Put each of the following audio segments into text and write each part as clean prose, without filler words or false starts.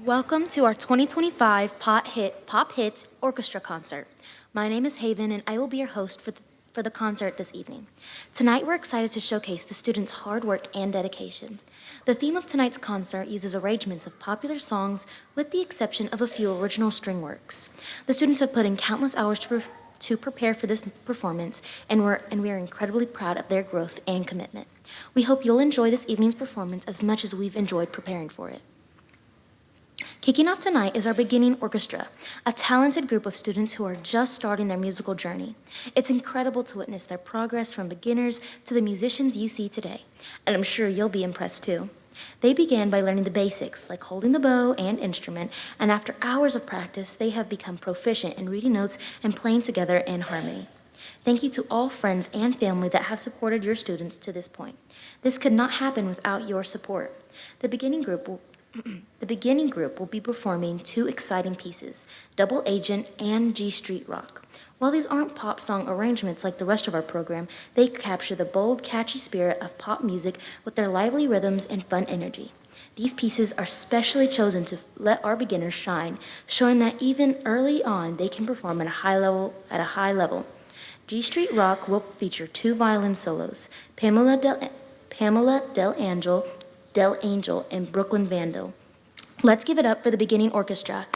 Welcome to our 2025 Pop Hits Orchestra concert. My name is Haven, and I will be your host for the concert this evening. Tonight, we're excited to showcase the students' hard work and dedication. The theme of tonight's concert uses arrangements of popular songs with the exception of a few original string works. The students have put in countless hours to prepare for this performance, and we are incredibly proud of their growth and commitment. We hope you'll enjoy this evening's performance as much as we've enjoyed preparing for it. Kicking off tonight is our beginning orchestra, a talented group of students who are just starting their musical journey. It's incredible to witness their progress from beginners to the musicians you see today, and I'm sure you'll be impressed too. They began by learning the basics, like holding the bow and instrument, and after hours of practice, they have become proficient in reading notes and playing together in harmony. Thank you to all friends and family that have supported your students to this point. This could not happen without your support. The beginning group will be performing two exciting pieces, Double Agent and G Street Rock. While these aren't pop song arrangements like the rest of our program, they capture the bold, catchy spirit of pop music with their lively rhythms and fun energy. These pieces are specially chosen to let our beginners shine, showing that even early on they can perform at a high level. G Street Rock will feature two violin solos, Pamela Del Angel, and Brooklyn Vandal. Let's give it up for the beginning orchestra.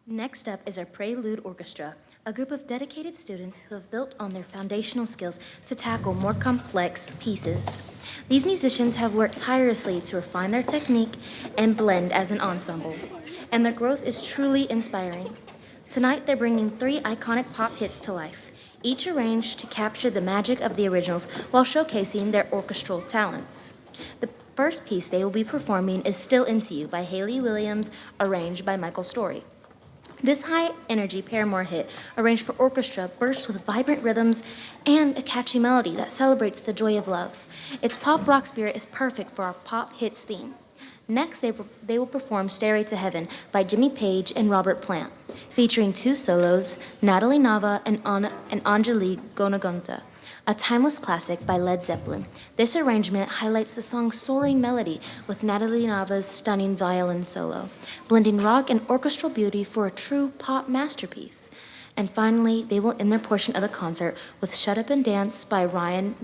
Next up is our Prelude Orchestra, a group of dedicated students who have built on their foundational skills to tackle more complex pieces. These musicians have worked tirelessly to refine their technique and blend as an ensemble, and their growth is truly inspiring. Tonight, they're bringing three iconic pop hits to life, each arranged to capture the magic of the originals while showcasing their orchestral talents. The first piece they will be performing is Still Into You by Haley Williams, arranged by Michael Story. This high energy Paramore hit, arranged for orchestra, bursts with vibrant rhythms and a catchy melody that celebrates the joy of love. Its pop rock spirit is perfect for our pop hits theme. Next, they will perform Stairway to Heaven by Jimmy Page and Robert Plant, featuring two solos, Natalie Nava and Anjali Gonagunta, a timeless classic by Led Zeppelin. This arrangement highlights the song's soaring melody with Natalie Nava's stunning violin solo, blending rock and orchestral beauty for a true pop masterpiece. And finally, they will end their portion of the concert with Shut Up and Dance by Ryan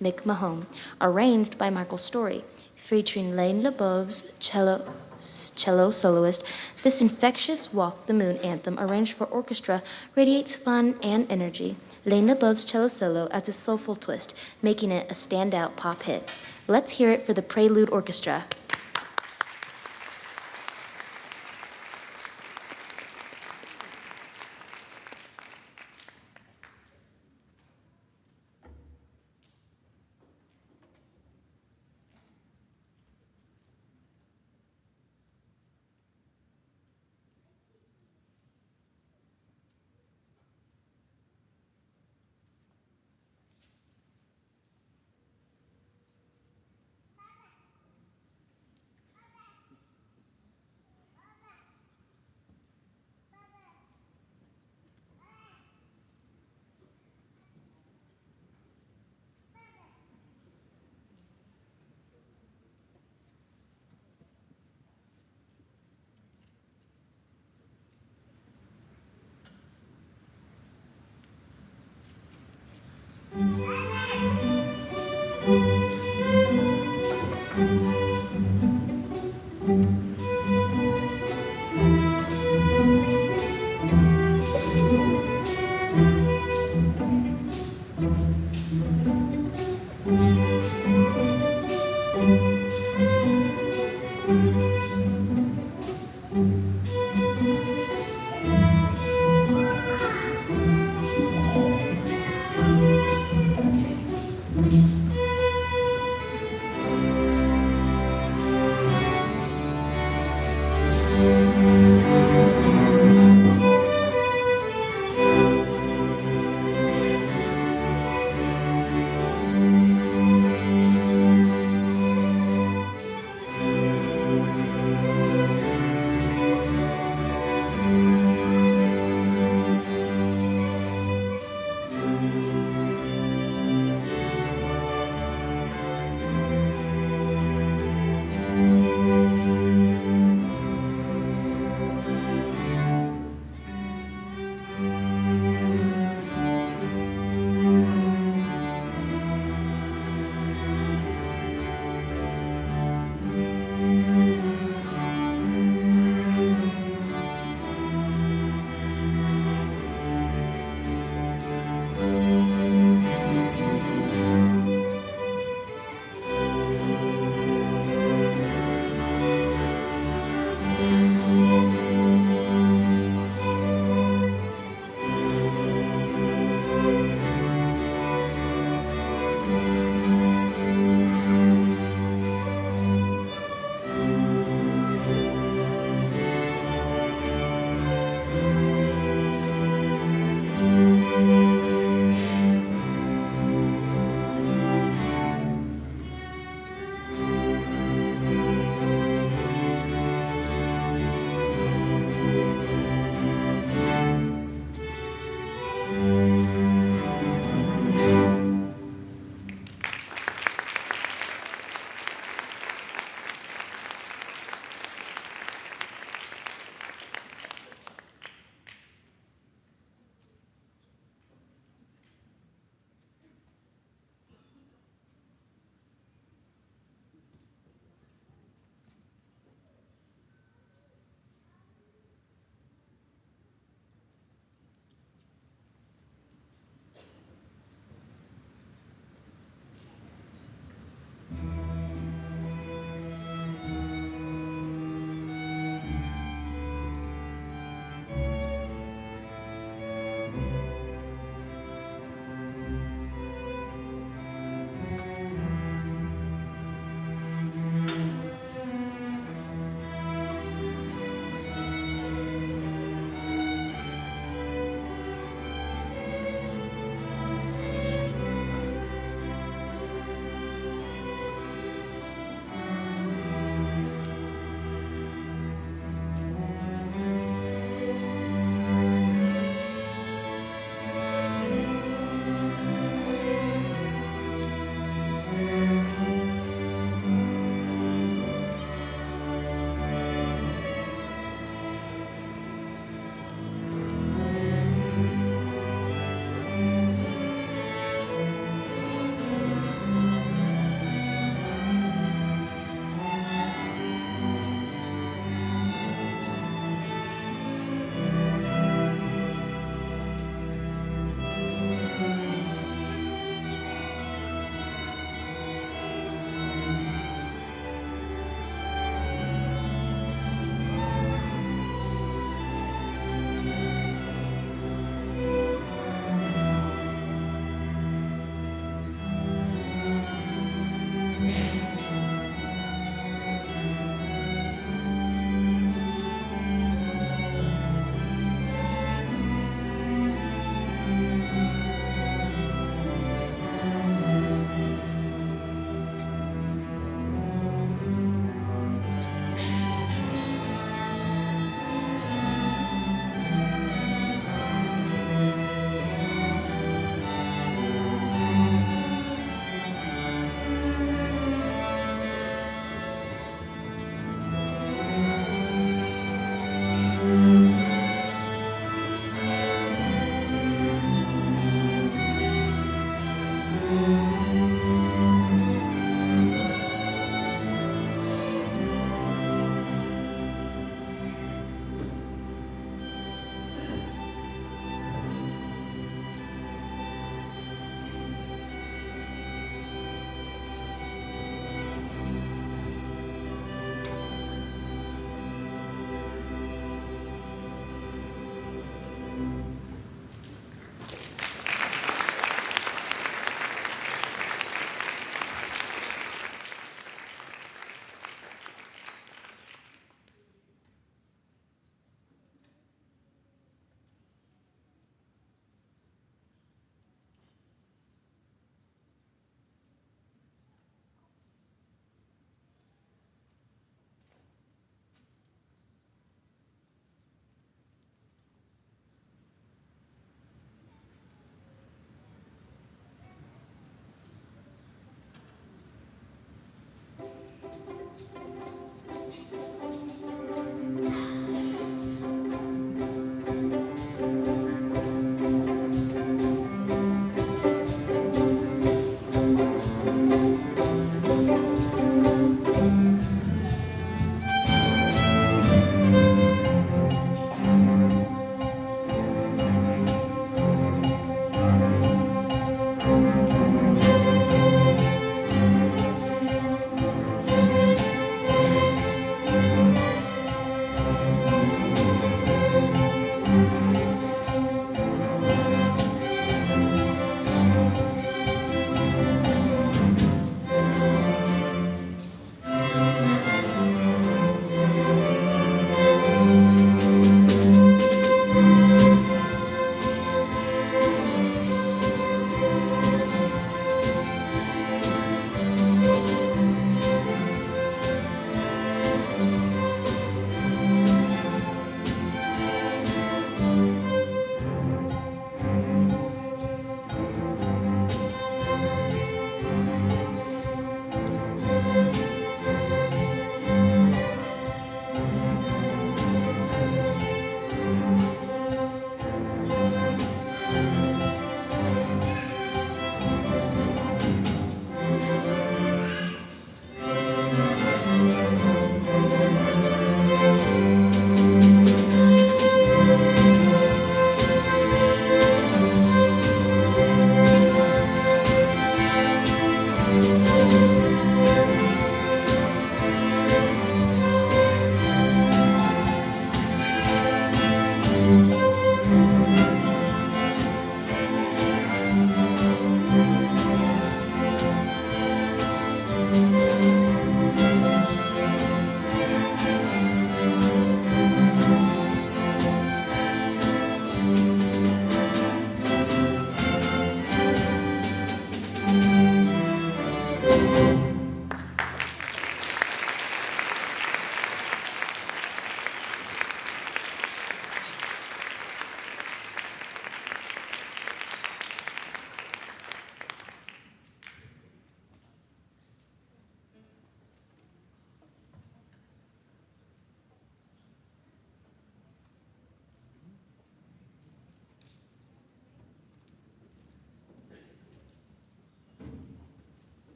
McMahon, arranged by Michael Story, featuring Lane LeBeouf's cello soloist. This infectious Walk the Moon anthem, arranged for orchestra, radiates fun and energy. Lane LeBeouf's cello solo adds a soulful twist, making it a standout pop hit. Let's hear it for the Prelude Orchestra.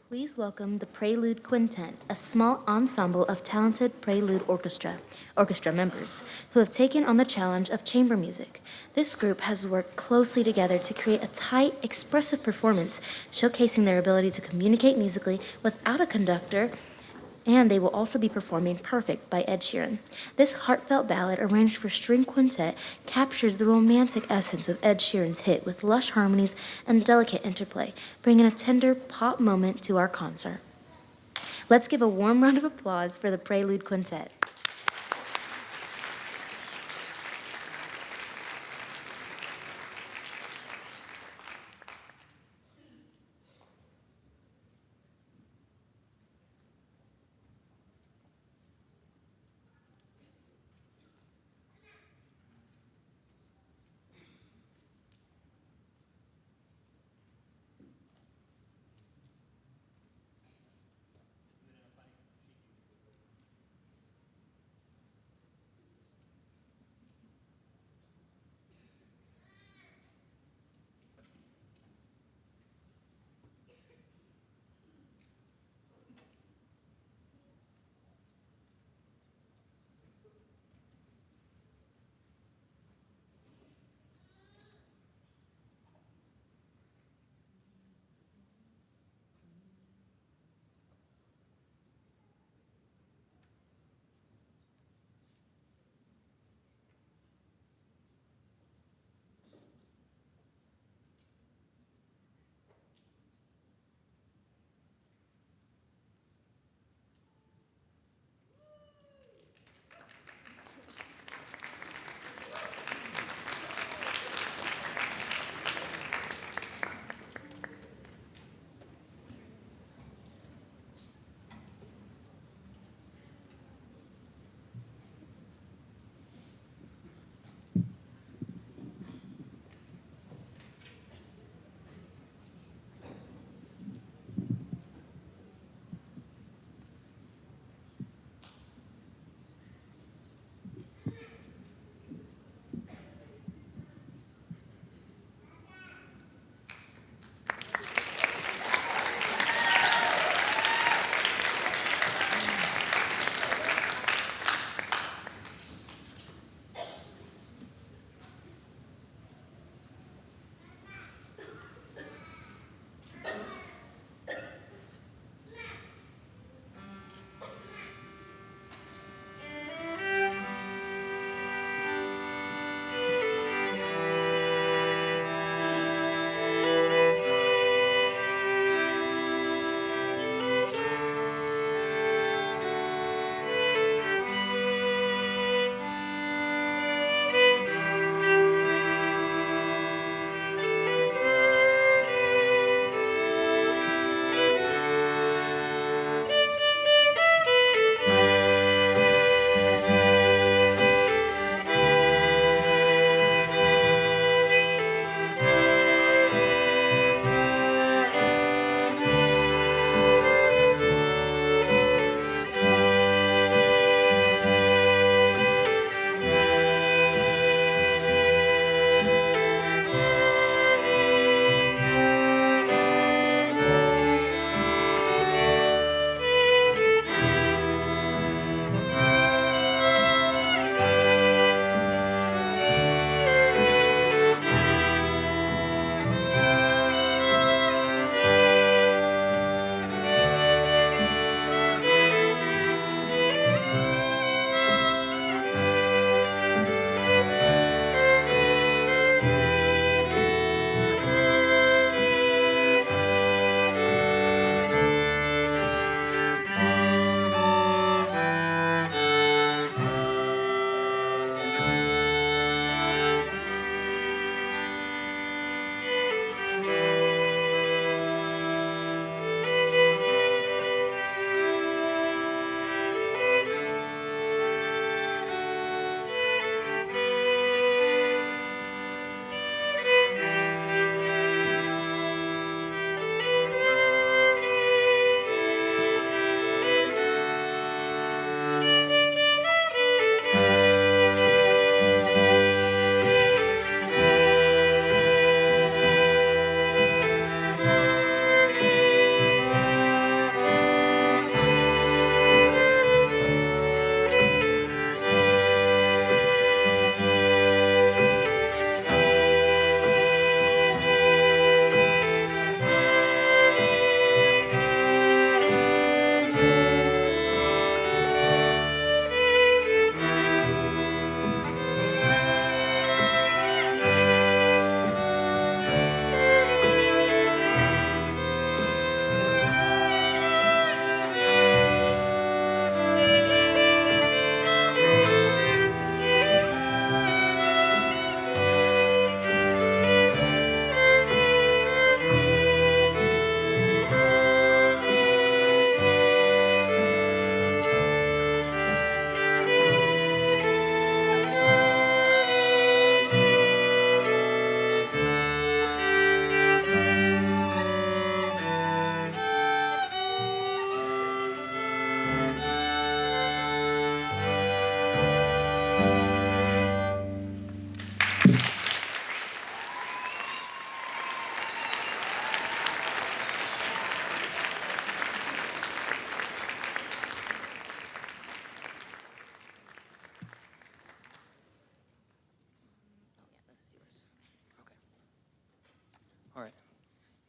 Please welcome the Prelude Quintet, a small ensemble of talented Prelude orchestra members who have taken on the challenge of chamber music. This group has worked closely together to create a tight, expressive performance, showcasing their ability to communicate musically without a conductor, and they will also be performing Perfect by Ed Sheeran. This heartfelt ballad, arranged for string quintet, captures the romantic essence of Ed Sheeran's hit with lush harmonies and delicate interplay, bringing a tender pop moment to our concert. Let's give a warm round of applause for the Prelude Quintet.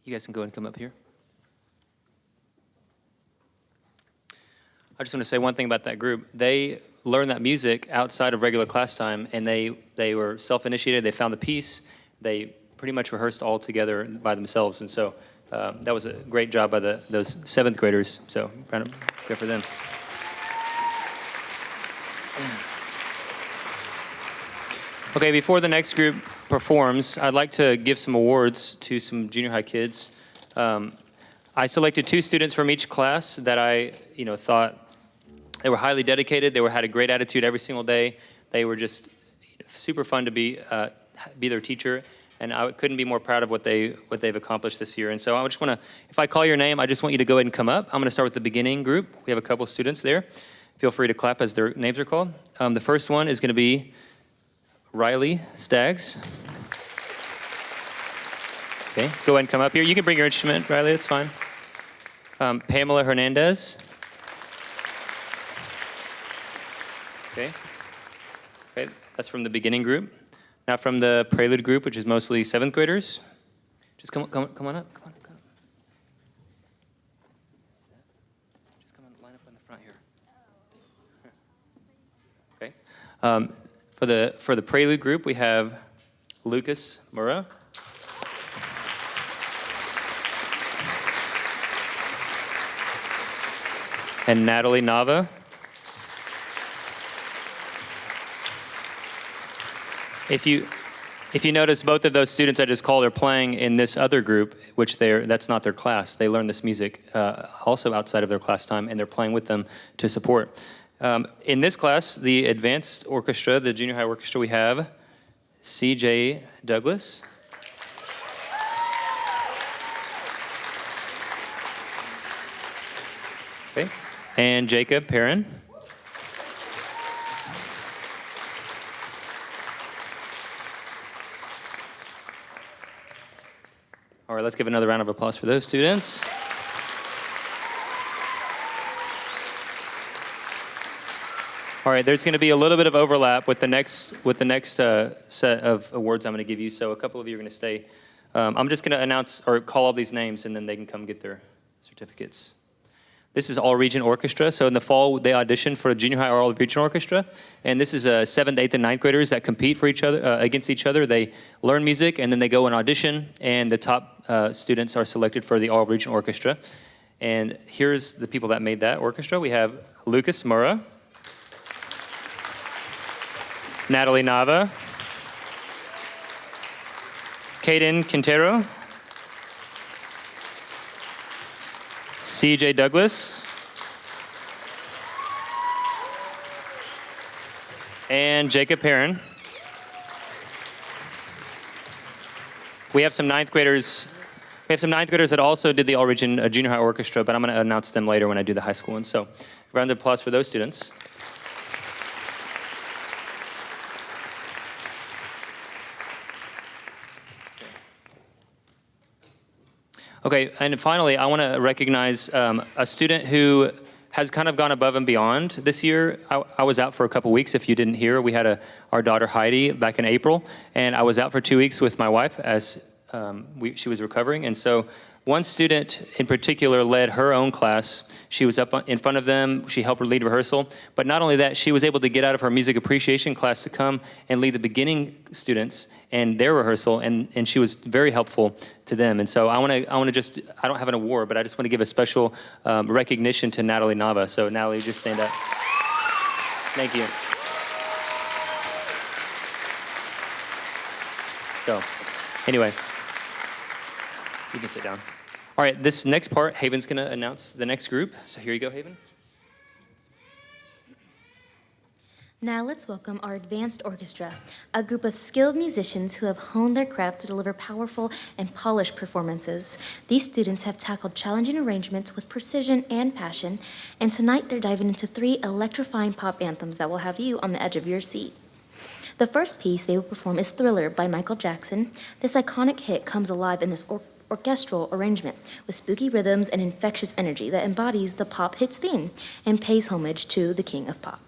You guys can go and come up here. I just want to say one thing about that group. They learned that music outside of regular class time, and they were self-initiated. They found the piece. They pretty much rehearsed all together by themselves, and so that was a great job by those 7th graders. So round of applause for them. Okay, before the next group performs, I'd like to give some awards to some junior high kids. I selected 2 students from each class that I, thought they were highly dedicated. They had a great attitude every single day. They were just super fun to be their teacher, and I couldn't be more proud of what they've accomplished this year. And so I just want to, if I call your name, I just want you to go ahead and come up. I'm going to start with the beginning group. We have a couple students there. Feel free to clap as their names are called. The first one is going to be Riley Staggs. Okay, go ahead and come up here. You can bring your instrument, Riley, it's fine. Pamela Hernandez. Okay, that's from the beginning group. Now from the prelude group, which is mostly 7th graders. Just come on up, come on. Just come on, line up in the front here. Okay. For the prelude group, we have Lucas Murrah. And Natalie Nava. If you notice, both of those students I just called are playing in this other group, which that's not their class. They learn this music also outside of their class time, and they're playing with them to support. In this class, the advanced orchestra, the junior high orchestra, we have C.J. Douglas. Okay. And Jacob Perrin. All right, let's give another round of applause for those students. All right, there's going to be a little bit of overlap with the next set of awards I'm going to give you. So a couple of you are going to stay. I'm just going to announce or call all these names, and then they can come get their certificates. This is all-region orchestra. So in the fall, they audition for a junior high all-region orchestra, and this is 7th, 8th, and 9th graders that compete for each other against each other. They learn music, and then they go and audition, and the top students are selected for the all-region orchestra. And here's the people that made that orchestra. We have Lucas Murrah, Natalie Nava, Caden Quintero, C.J. Douglas, and Jacob Perrin. We have some 9th graders. We have some 9th graders that also did the all-region junior high orchestra, but I'm going to announce them later when I do the high school one. So, round of applause for those students. Okay, and finally, I want to recognize a student who has kind of gone above and beyond this year. I was out for a couple weeks. If you didn't hear, we had our daughter Heidi back in April, and I was out for 2 weeks with my wife as she was recovering. And so one student in particular led her own class. She was up in front of them. She helped her lead rehearsal. But not only that, she was able to get out of her music appreciation class to come and lead the beginning students and their rehearsal, and she was very helpful to them. And so I want to just, I don't have an award, but I just want to give a special recognition to Natalie Nava. So Natalie, just stand up. Thank you. So anyway, you can sit down. All right, this next part, Haven's going to announce the next group. So here you go, Haven. Now let's welcome our advanced orchestra, a group of skilled musicians who have honed their craft to deliver powerful and polished performances. These students have tackled challenging arrangements with precision and passion, and tonight they're diving into 3 electrifying pop anthems that will have you on the edge of your seat. The first piece they will perform is Thriller by Michael Jackson. This iconic hit comes alive in this orchestral arrangement with spooky rhythms and infectious energy that embodies the pop hits theme and pays homage to the king of pop.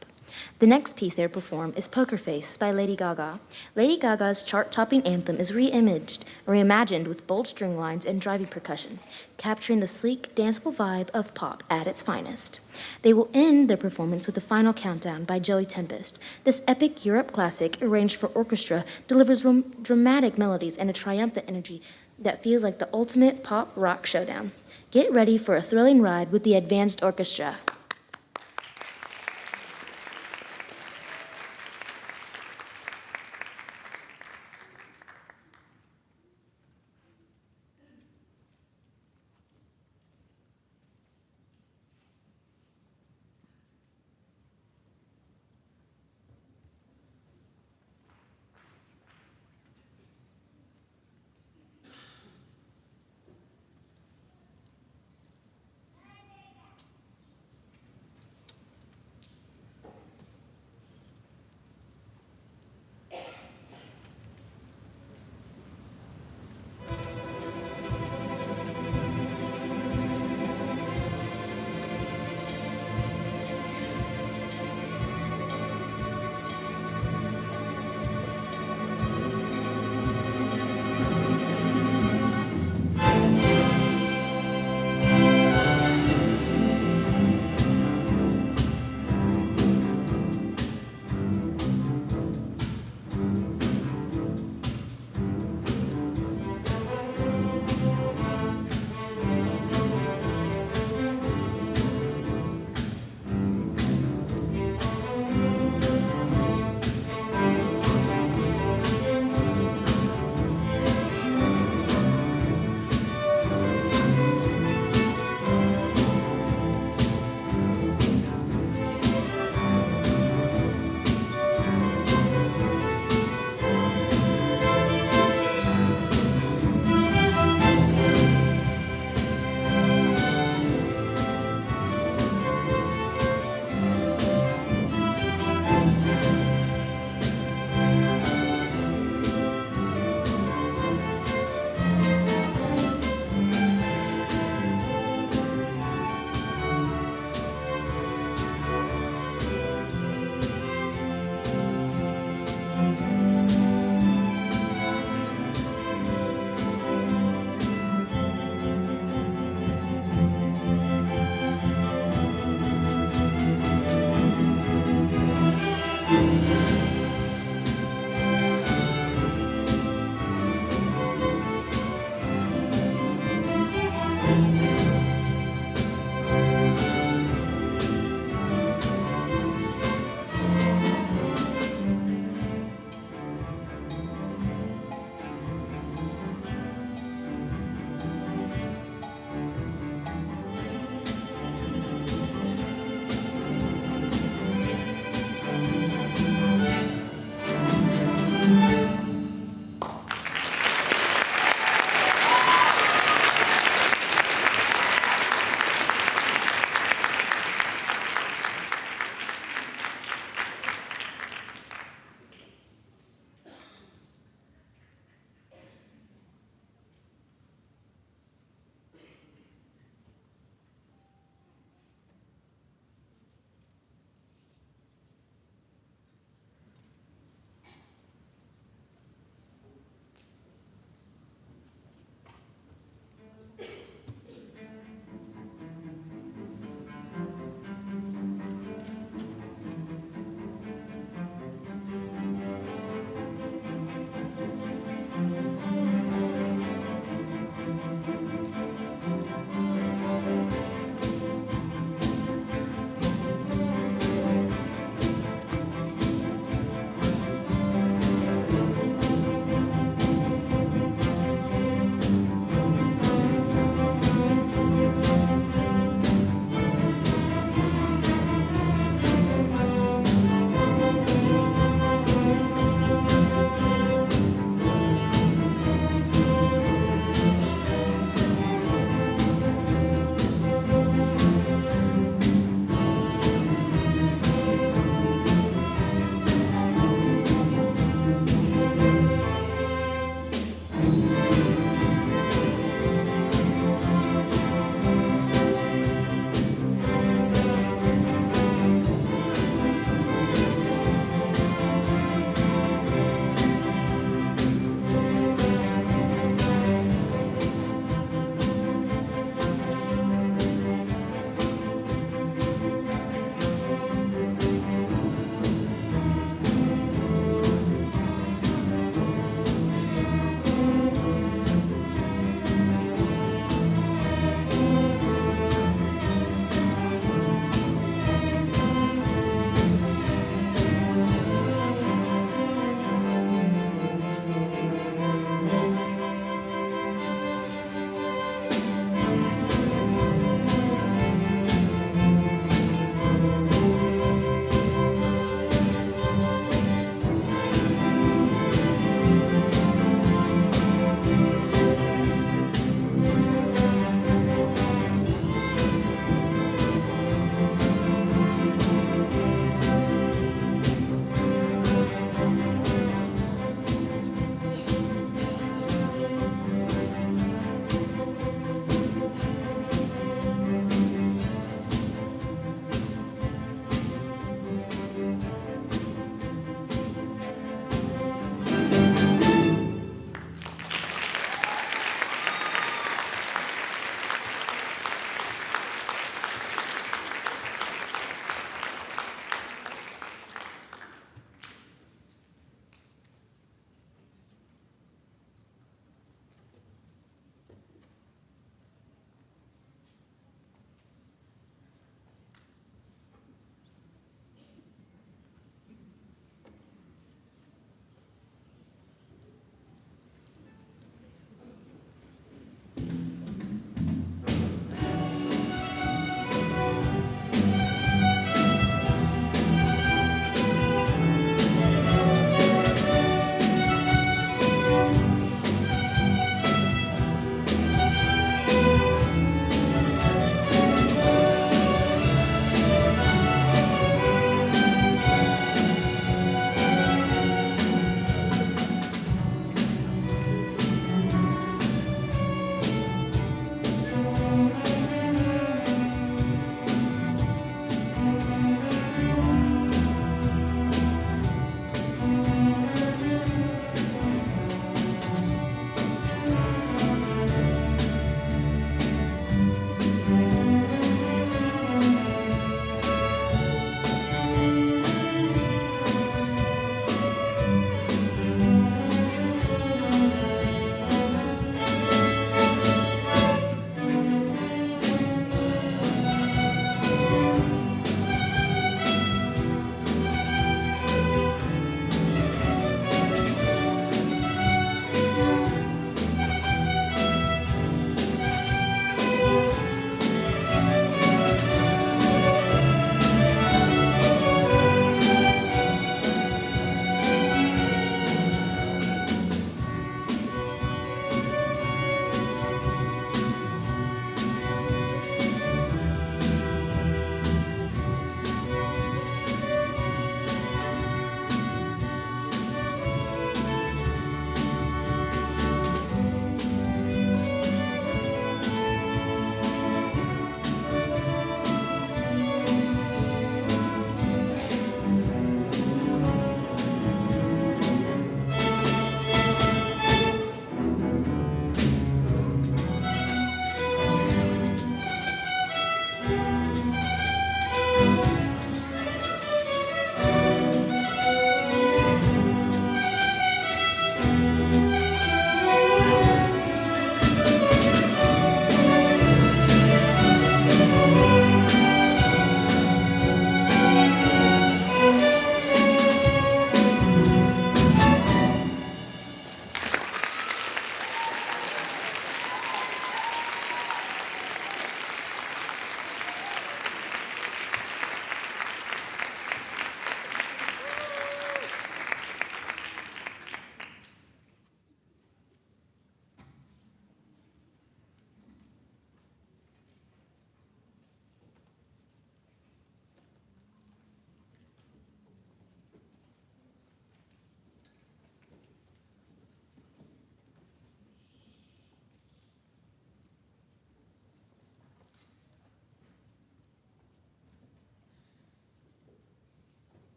The next piece they perform is Poker Face by Lady Gaga. Lady Gaga's chart-topping anthem is reimagined with bold string lines and driving percussion, capturing the sleek, danceable vibe of pop at its finest. They will end their performance with the final countdown by Joey Tempest. This epic Europe classic, arranged for orchestra, delivers dramatic melodies and a triumphant energy that feels like the ultimate pop rock showdown. Get ready for a thrilling ride with the Advanced Orchestra.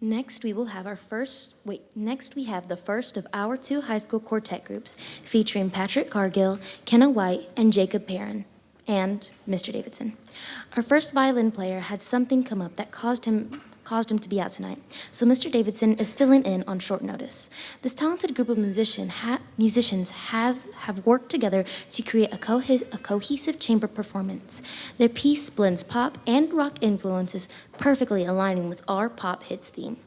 Next, next we have the first of our two high school quartet groups featuring Patrick Cargill, Kenna White, and Jacob Perrin, and Mr. Davidson. Our first violin player had something come up that caused him to be out tonight, so Mr. Davidson is filling in on short notice. This talented group of musicians have worked together to create a cohesive chamber performance. Their piece blends pop and rock influences, perfectly aligning with our pop hits theme.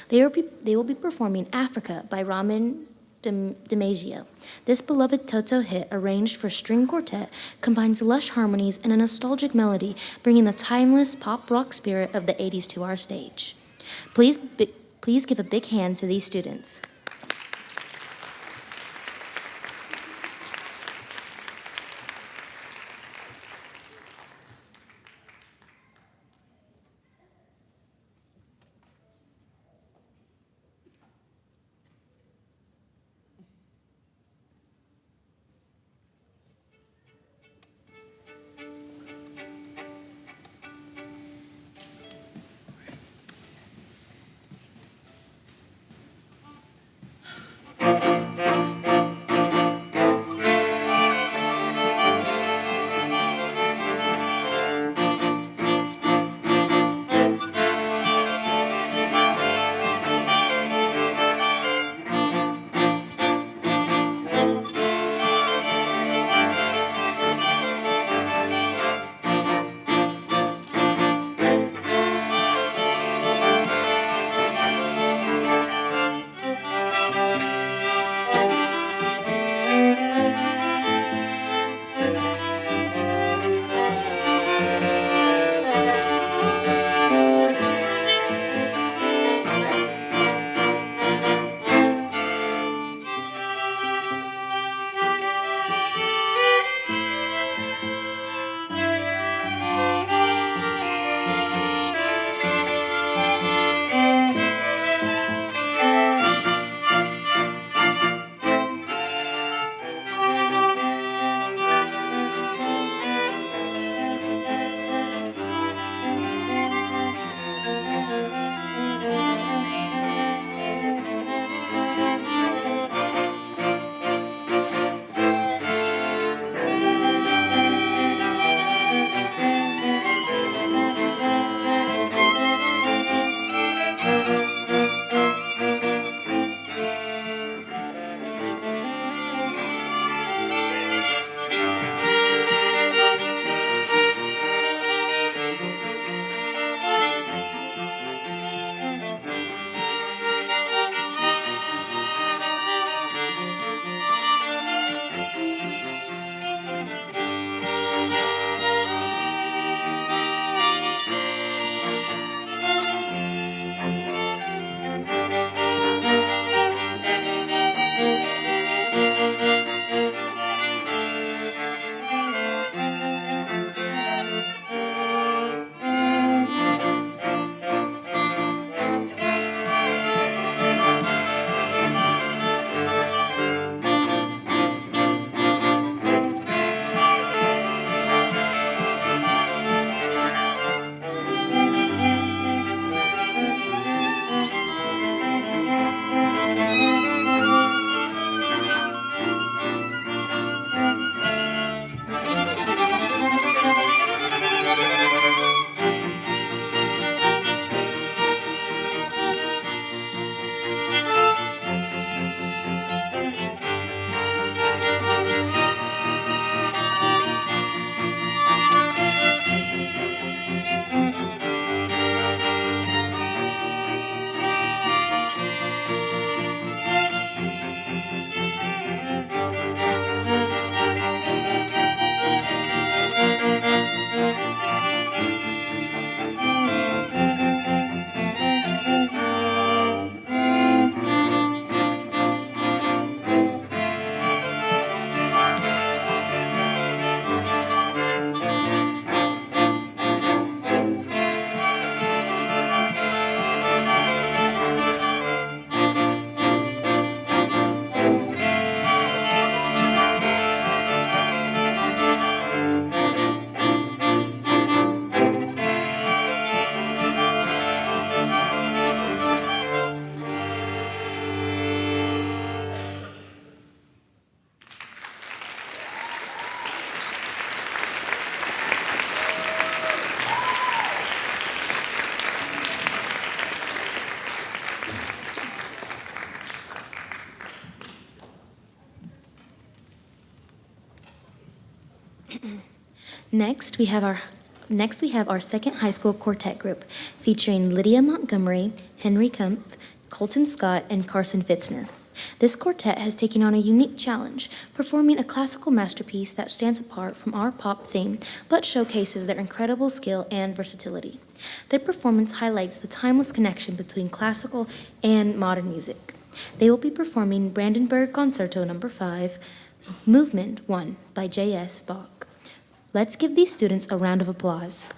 They will be performing Africa by Ramin DiMaggio. This beloved Toto hit, arranged for string quartet, combines lush harmonies and a nostalgic melody, bringing the timeless pop-rock spirit of the 80s to our stage. Please give a big hand to these students. Next, we have our second high school quartet group, featuring Lydia Montgomery, Henry Kempf, Colton Scott, and Carson Fitzner. This quartet has taken on a unique challenge, performing a classical masterpiece that stands apart from our pop theme, but showcases their incredible skill and versatility. Their performance highlights the timeless connection between classical and modern music. They will be performing Brandenburg Concerto No. 5, Movement 1 by J.S. Bach. Let's give these students a round of applause.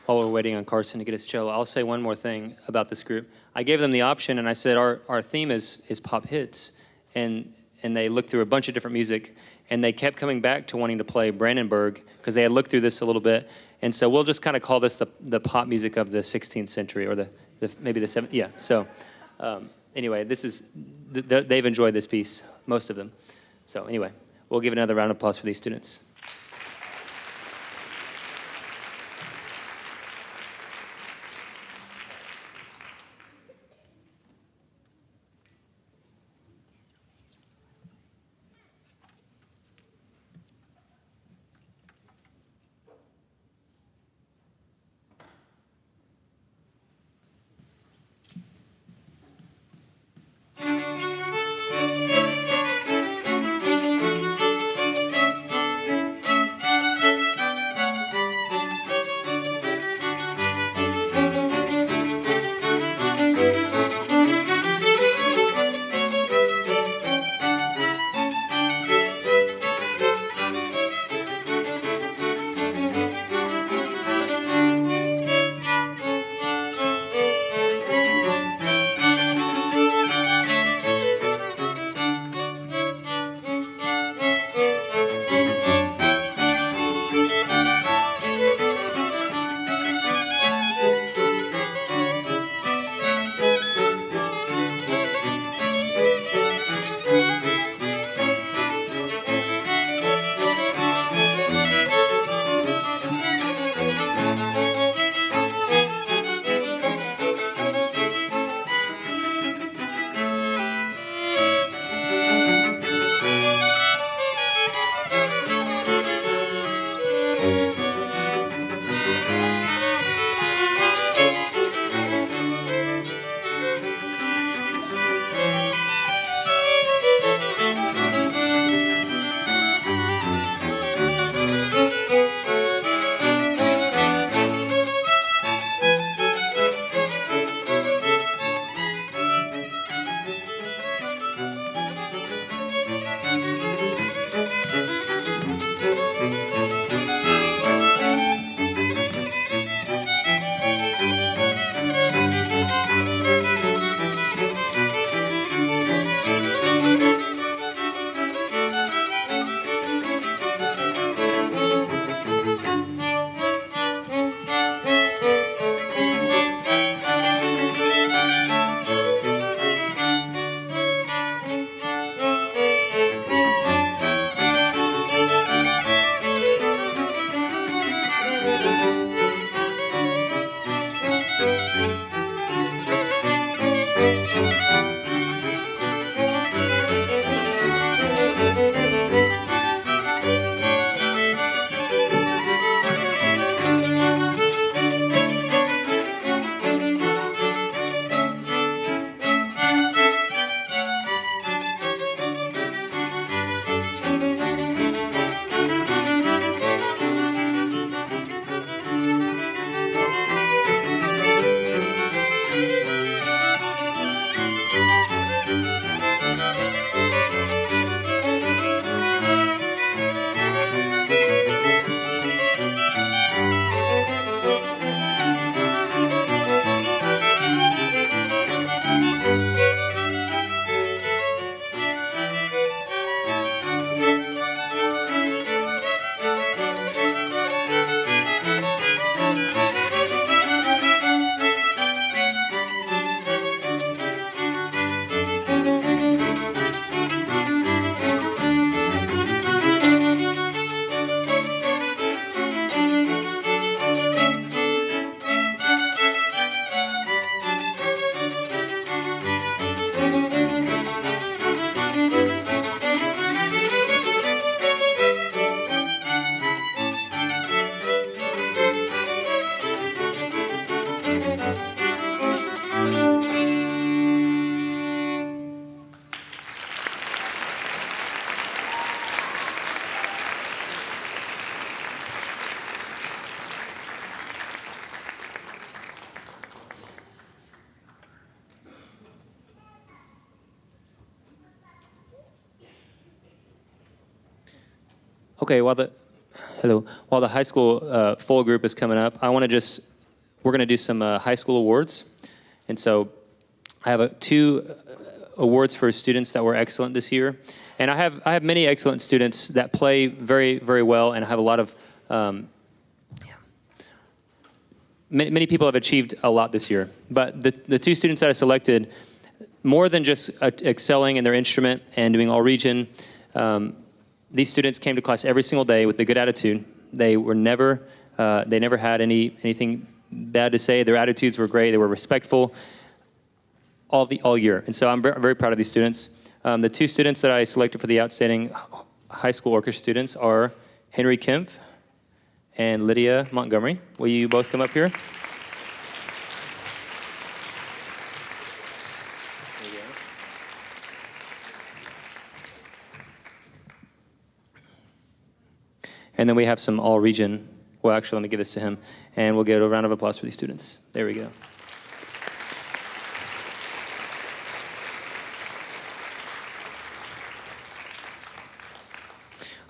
While we're waiting on Carson to get his cello, I'll say one more thing about this group. I gave them the option, and I said, our theme is pop hits. And they looked through a bunch of different music, and they kept coming back to wanting to play Brandenburg, because they had looked through this a little bit. And so we'll just kind of call this the pop music of the 16th century, or maybe the 7th. Yeah, so anyway, they've enjoyed this piece, most of them. So anyway, we'll give another round of applause for these students. Okay, while the high school full group is coming up, we're going to do some high school awards. And so I have two awards for students that were excellent this year. And I have many excellent students that play very, very well, and I have a lot of, many people have achieved a lot this year. But the two students that I selected, more than just excelling in their instrument and doing all region, these students came to class every single day with a good attitude. They never had anything bad to say. Their attitudes were great. They were respectful all year. And so I'm very proud of these students. The two students that I selected for the outstanding high school orchestra students are Henry Kempf and Lydia Montgomery. Will you both come up here? And then we have some all-region. Well, actually, let me give this to him, and we'll get a round of applause for these students. There we go.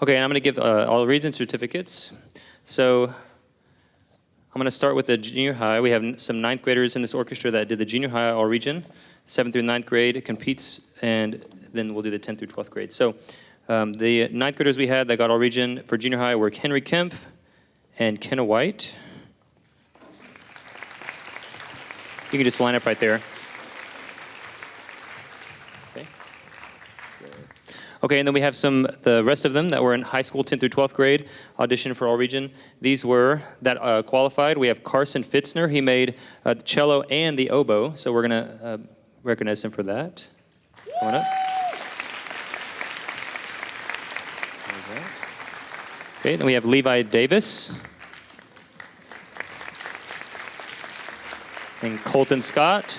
Okay, and I'm going to give all-region certificates. So I'm going to start with the junior high. We have some ninth graders in this orchestra that did the junior high all-region. 7th through 9th grade competes, and then we'll do the 10th through 12th grade. So the ninth graders we had that got all region for junior high were Henry Kempf and Kenna White. You can just line up right there. Okay, and then we have the rest of them that were in high school, 10th through 12th grade, audition for all region. These were that qualified. We have Carson Fitzner. He made the cello and the oboe, so we're going to recognize him for that. Come on up. Okay, then we have Levi Davis and Colton Scott.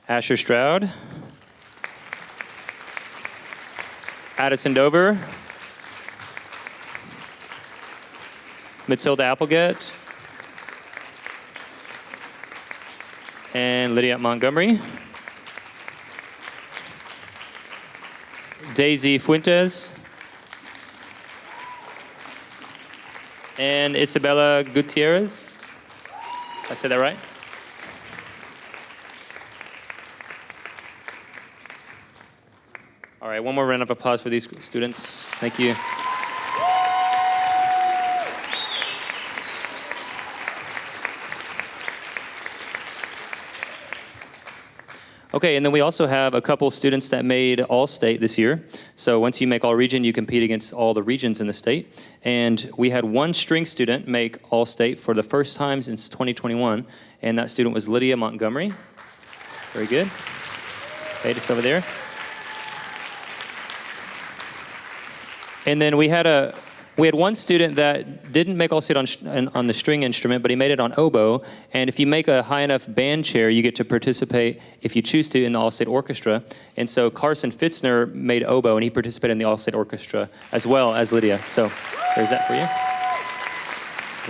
Asher Stroud. Addison Dover. Matilda Applegate. And Lydia Montgomery. Daisy Fuentes. And Isabella Gutierrez. I said that right? All right, one more round of applause for these students. Thank you. Okay, and then we also have a couple students that made All-State this year. So once you make All-Region, you compete against all the regions in the state. And we had one string student make All-State for the first time since 2021, and that student was Lydia Montgomery. Very good. Okay, just over there. And then we had one student that didn't make All-State on the string instrument, but he made it on oboe. And if you make a high enough band chair, you get to participate, if you choose to, in the All-State Orchestra. And so Carson Fitzner made oboe, and he participated in the All-State Orchestra as well as Lydia. So there's that for you.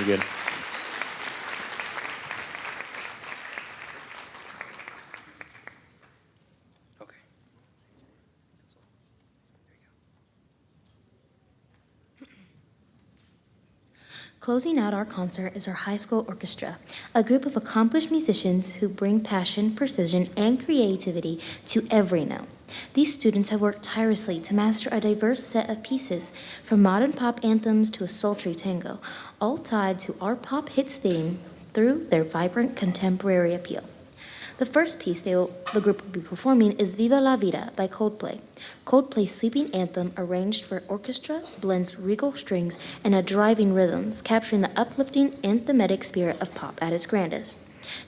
Very good. Closing out our concert is our high school orchestra, a group of accomplished musicians who bring passion, precision, and creativity to every note. These students have worked tirelessly to master a diverse set of pieces, from modern pop anthems to a sultry tango, all tied to our pop hits theme through their vibrant contemporary appeal. The first piece the group will be performing is Viva la Vida by Coldplay. Coldplay's sweeping anthem, arranged for orchestra, blends regal strings and a driving rhythms, capturing the uplifting anthematic spirit of pop at its grandest.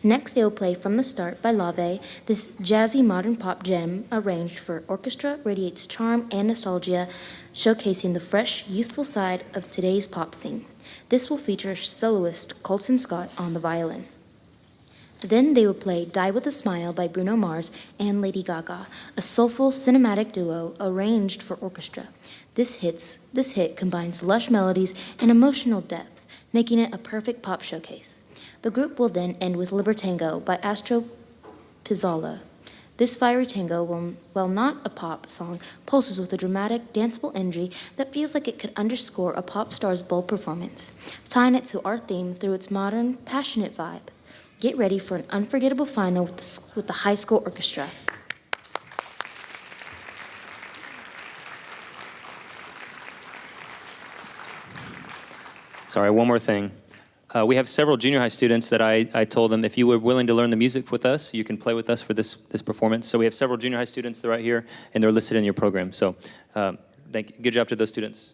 Next, they will play From the Start by Lave. This jazzy modern pop gem, arranged for orchestra, radiates charm and nostalgia, showcasing the fresh, youthful side of today's pop scene. This will feature soloist Colton Scott on the violin. Then they will play Die With a Smile by Bruno Mars and Lady Gaga, a soulful cinematic duo arranged for orchestra. This hit combines lush melodies and emotional depth, making it a perfect pop showcase. The group will then end with Libertango by Astro Piazzolla. This fiery tango, while not a pop song, pulses with a dramatic, danceable energy that feels like it could underscore a pop star's bold performance, tying it to our theme through its modern, passionate vibe. Get ready for an unforgettable final with the high school orchestra. Sorry, one more thing. We have several junior high students that I told them if you were willing to learn the music with us, you can play with us for this performance. So we have several junior high students that are right here, and they're listed in your program. So good job to those students.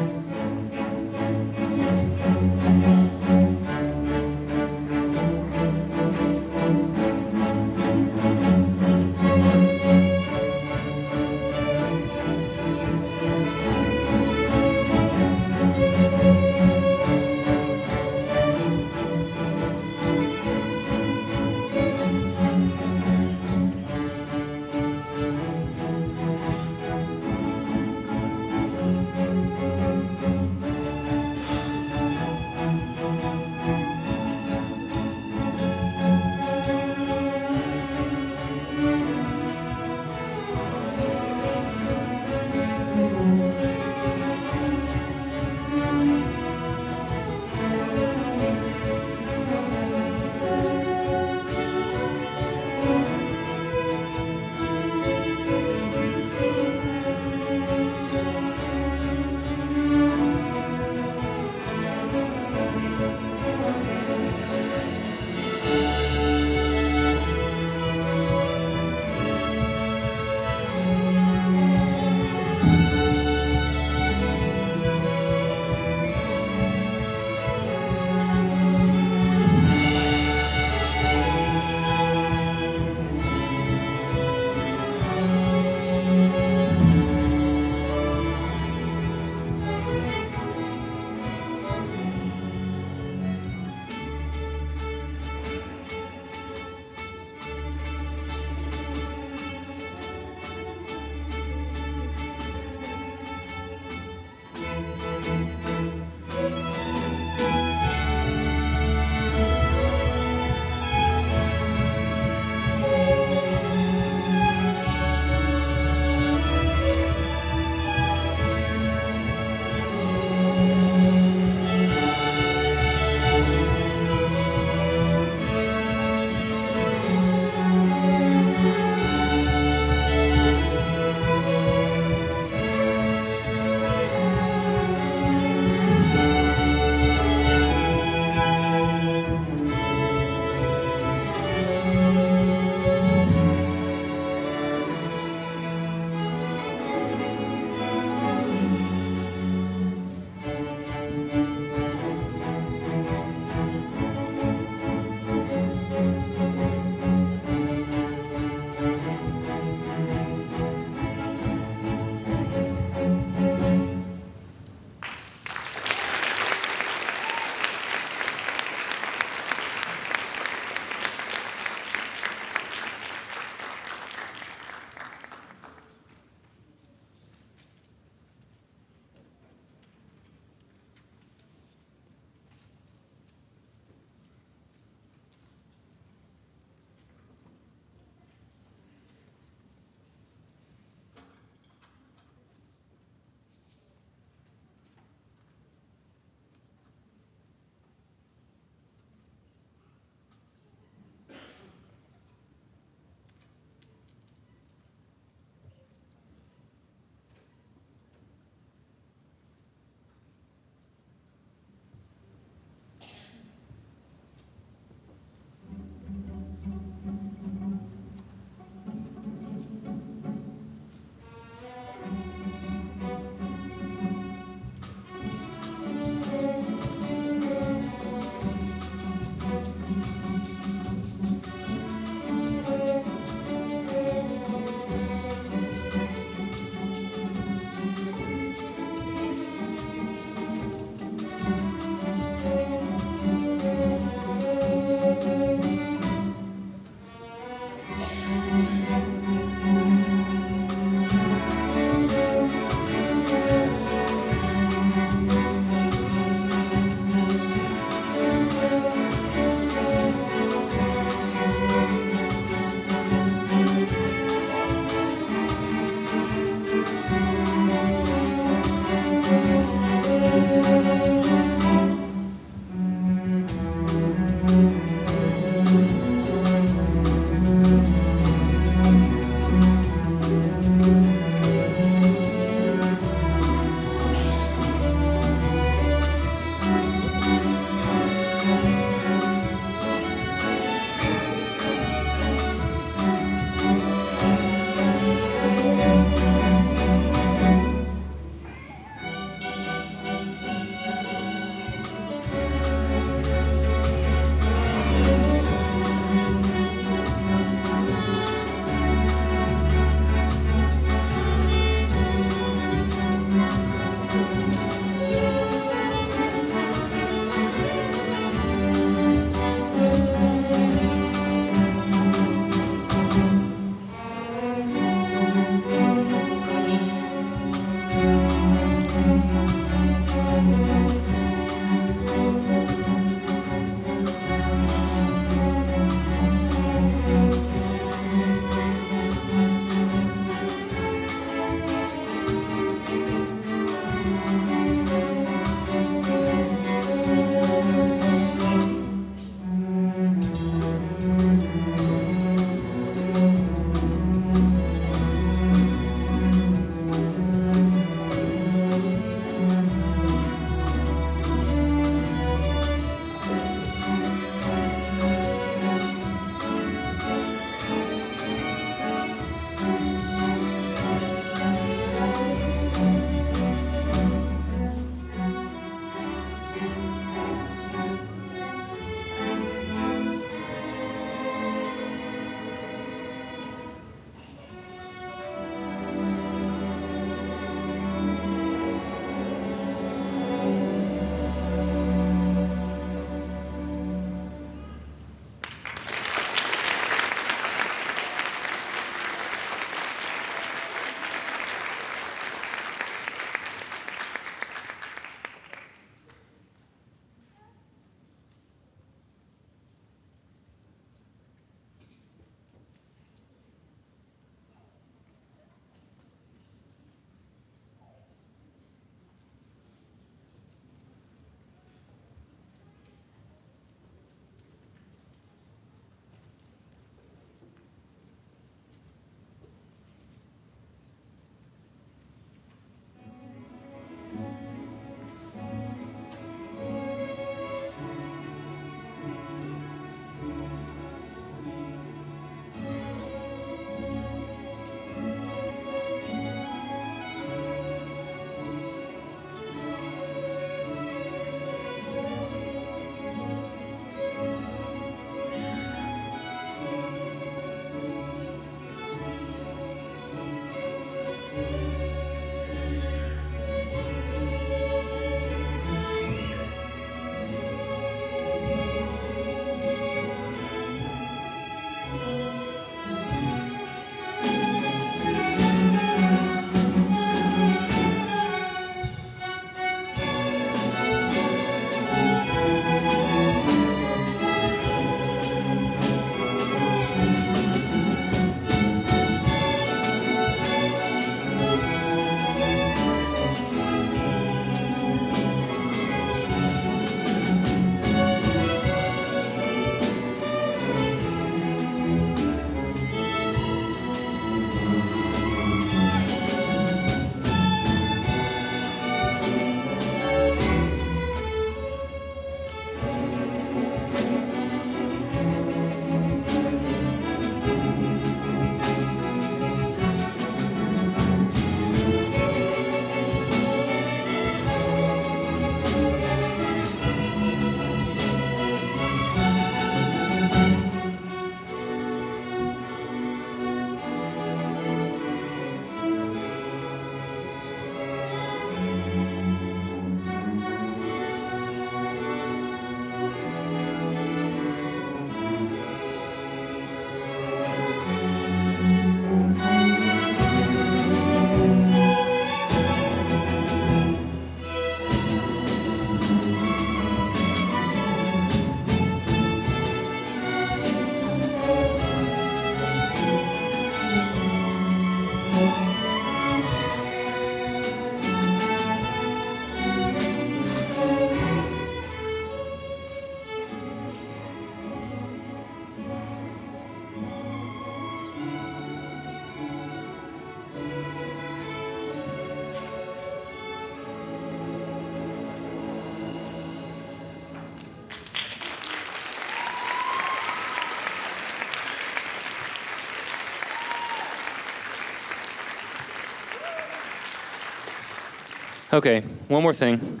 Okay, one more thing.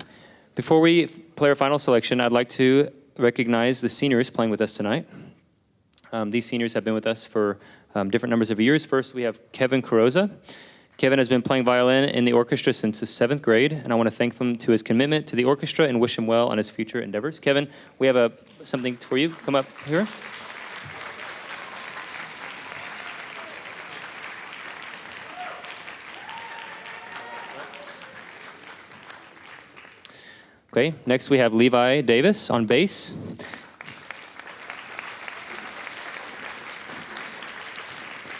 Before we play our final selection, I'd like to recognize the seniors playing with us tonight. These seniors have been with us for different numbers of years. First, we have Kevin Carosa. Kevin has been playing violin in the orchestra since the 7th grade, and I want to thank him to his commitment to the orchestra and wish him well on his future endeavors. Kevin, we have something for you. Come up here. Okay, next we have Levi Davis on bass.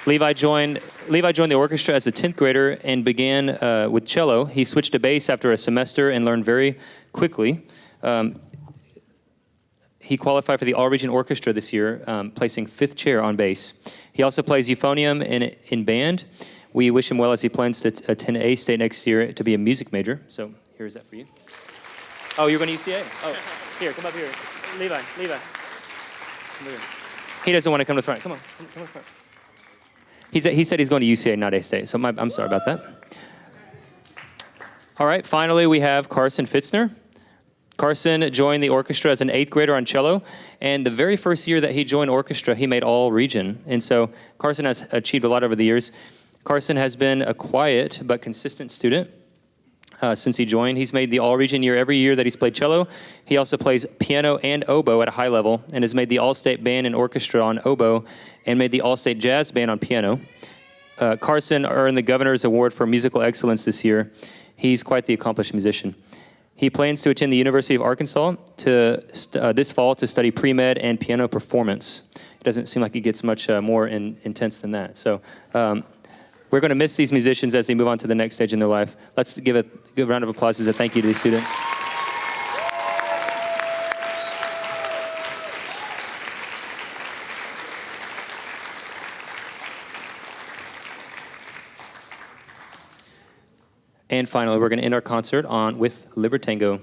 Levi joined the orchestra as a 10th grader and began with cello. He switched to bass after a semester and learned very quickly. He qualified for the All-Region Orchestra this year, placing 5th chair on bass. He also plays euphonium in band. We wish him well as he plans to attend A-State next year to be a music major. So here's that for you. Oh, you're going to UCA? Oh, here, come up here. Levi. Come over here. He doesn't want to come to the front. Come on, come to the front. He said he's going to UCA, not A-State, so I'm sorry about that. All right, finally we have Carson Fitzner. Carson joined the orchestra as an 8th grader on cello, and the very first year that he joined orchestra, he made All-Region. And so Carson has achieved a lot over the years. Carson has been a quiet but consistent student. Since he joined. He's made the All-Region year every year that he's played cello. He also plays piano and oboe at a high level and has made the All-State Band and Orchestra on oboe and made the All-State Jazz Band on piano. Carson earned the Governor's Award for Musical Excellence this year. He's quite the accomplished musician. He plans to attend the University of Arkansas this fall to study pre-med and piano performance. It doesn't seem like it gets much more intense than that. So we're going to miss these musicians as they move on to the next stage in their life. Let's give a good round of applause as a thank you to these students. And finally, we're going to end our concert with Libertango.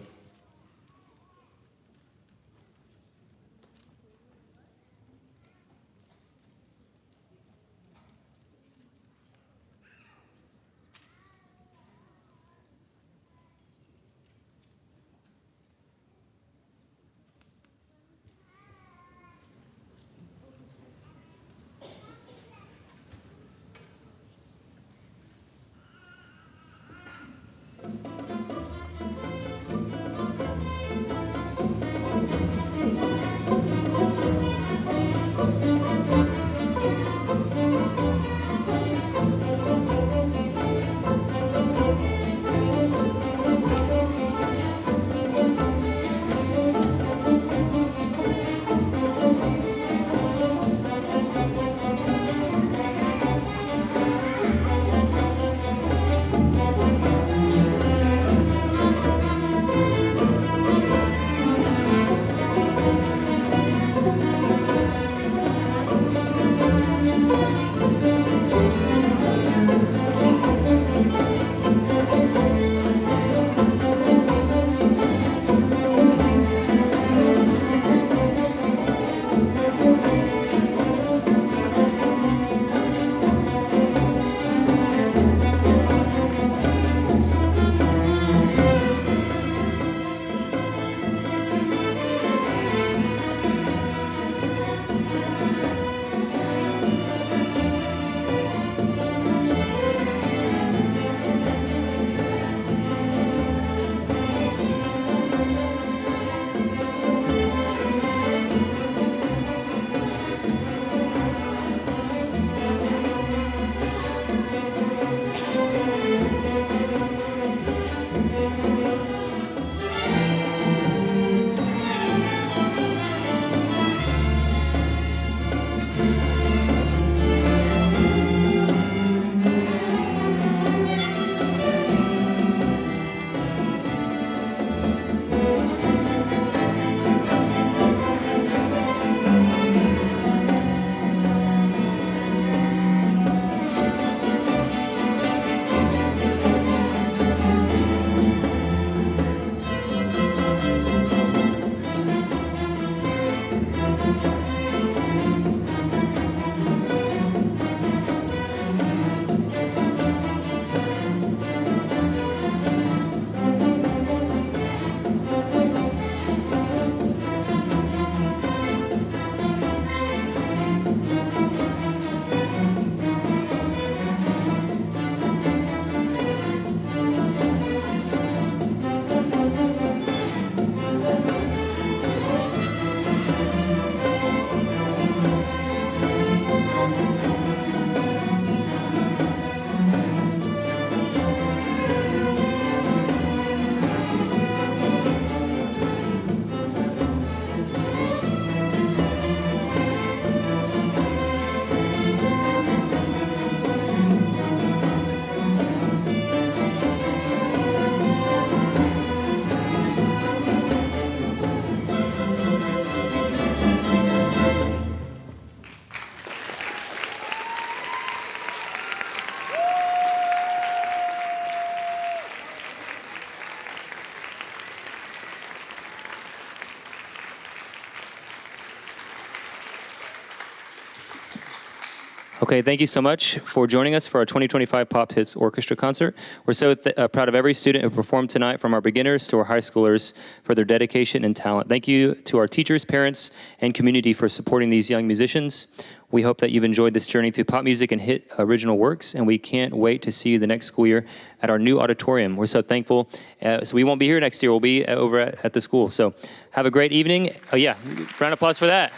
Okay, thank you so much for joining us for our 2025 Pop Hits Orchestra concert. We're so proud of every student who performed tonight, from our beginners to our high schoolers, for their dedication and talent. Thank you to our teachers, parents, and community for supporting these young musicians. We hope that you've enjoyed this journey through pop music and hit original works, and we can't wait to see you the next school year at our new auditorium. We're so thankful. So we won't be here next year. We'll be over at the school. So have a great evening. Oh yeah, round of applause for that.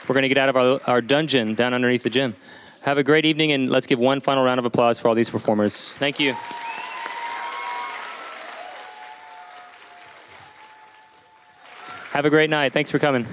We're gonna get out of our dungeon down underneath the gym. Have a great evening, and let's give one final round of applause for all these performers. Thank you. Have a great night. Thanks for coming.